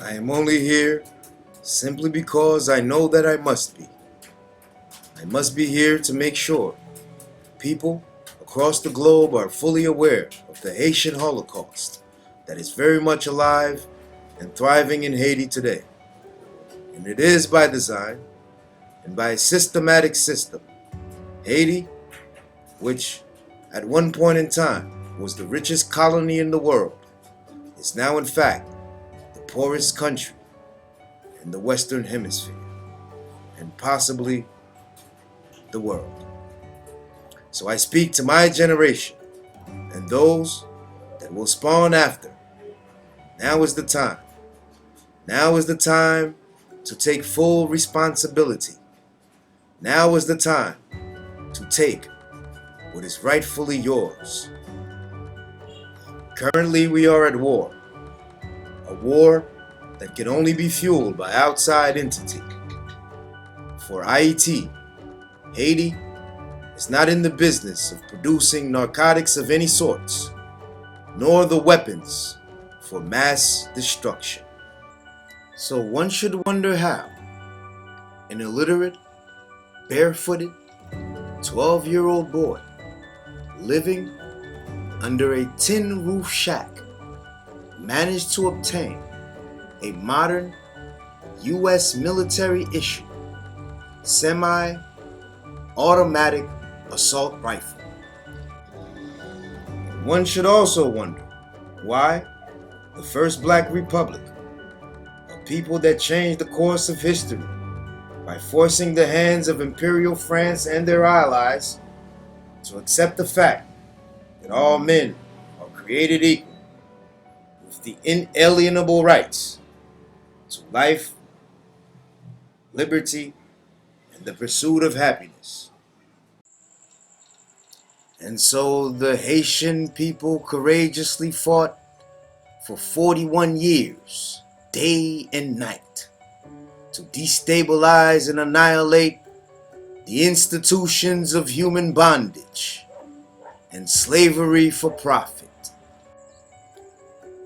I am only here simply because I know that I must be. I must be here to make sure people across the globe are fully aware of the Haitian Holocaust that is very much alive and thriving in Haiti today. And it is by design and by a systematic system. Haiti, which at one point in time was the richest colony in the world, is now in fact the poorest country in the Western Hemisphere and possibly the world. So I speak to my generation and those that will spawn after. Now is the time. Now is the time to take full responsibility. Now is the time to take what is rightfully yours. Currently we are at war. A war that can only be fueled by outside entity. For Haiti is not in the business of producing narcotics of any sorts, nor the weapons for mass destruction. So one should wonder how an illiterate, barefooted, 12-year-old boy living under a tin roof shack managed to obtain a modern U.S. military issue semi-automatic assault rifle. One should also wonder why the first Black Republic, a people that changed the course of history by forcing the hands of Imperial France and their allies to accept the fact that all men are created equal with the inalienable rights to life, liberty, and the pursuit of happiness. And so the Haitian people courageously fought for 41 years, day and night, to destabilize and annihilate the institutions of human bondage and slavery for profit.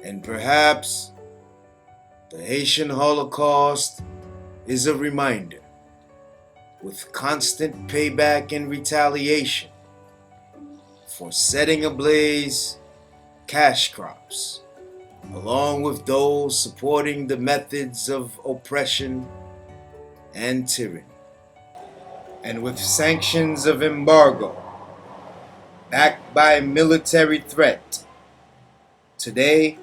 And perhaps the Haitian Holocaust is a reminder, with constant payback and retaliation, for setting ablaze cash crops, along with those supporting the methods of oppression and tyranny. And with sanctions of embargo, backed by military threat, today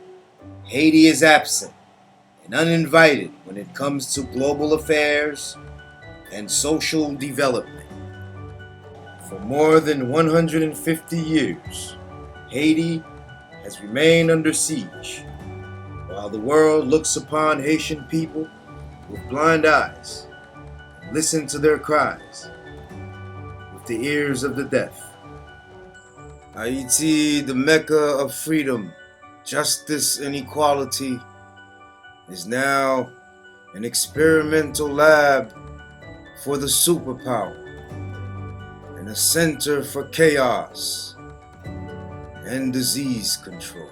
Haiti is absent and uninvited when it comes to global affairs and social development. For more than 150 years, Haiti has remained under siege, while the world looks upon Haitian people with blind eyes and listen to their cries with the ears of the deaf. Haiti, the Mecca of freedom, justice, and equality, is now an experimental lab for the superpower and a center for chaos and disease control.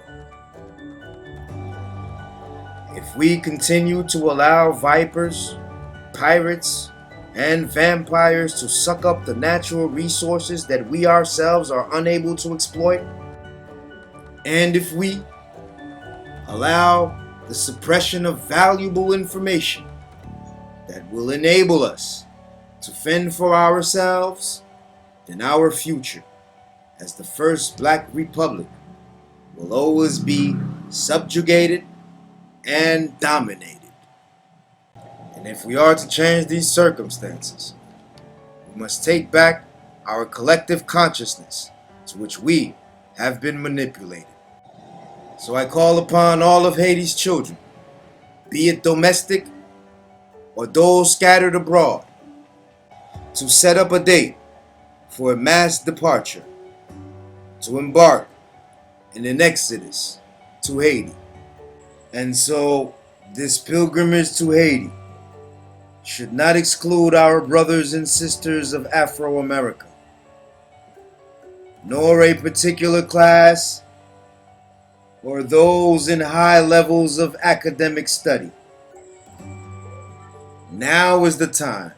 If we continue to allow vipers, pirates, and vampires to suck up the natural resources that we ourselves are unable to exploit, and if we allow the suppression of valuable information that will enable us to fend for ourselves, then our future as the first Black Republic will always be subjugated and dominated. And if we are to change these circumstances, we must take back our collective consciousness to which we have been manipulated. So I call upon all of Haiti's children, be it domestic or those scattered abroad, to set up a date for a mass departure, to embark in an exodus to Haiti. And so this pilgrimage to Haiti should not exclude our brothers and sisters of Afro-America, nor a particular class or those in high levels of academic study. Now is the time.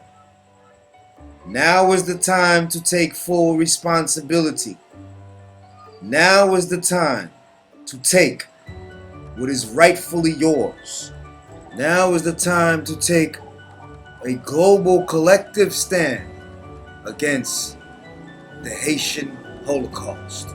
Now is the time to take full responsibility. Now is the time to take what is rightfully yours. Now is the time to take a global collective stand against the Haitian Holocaust.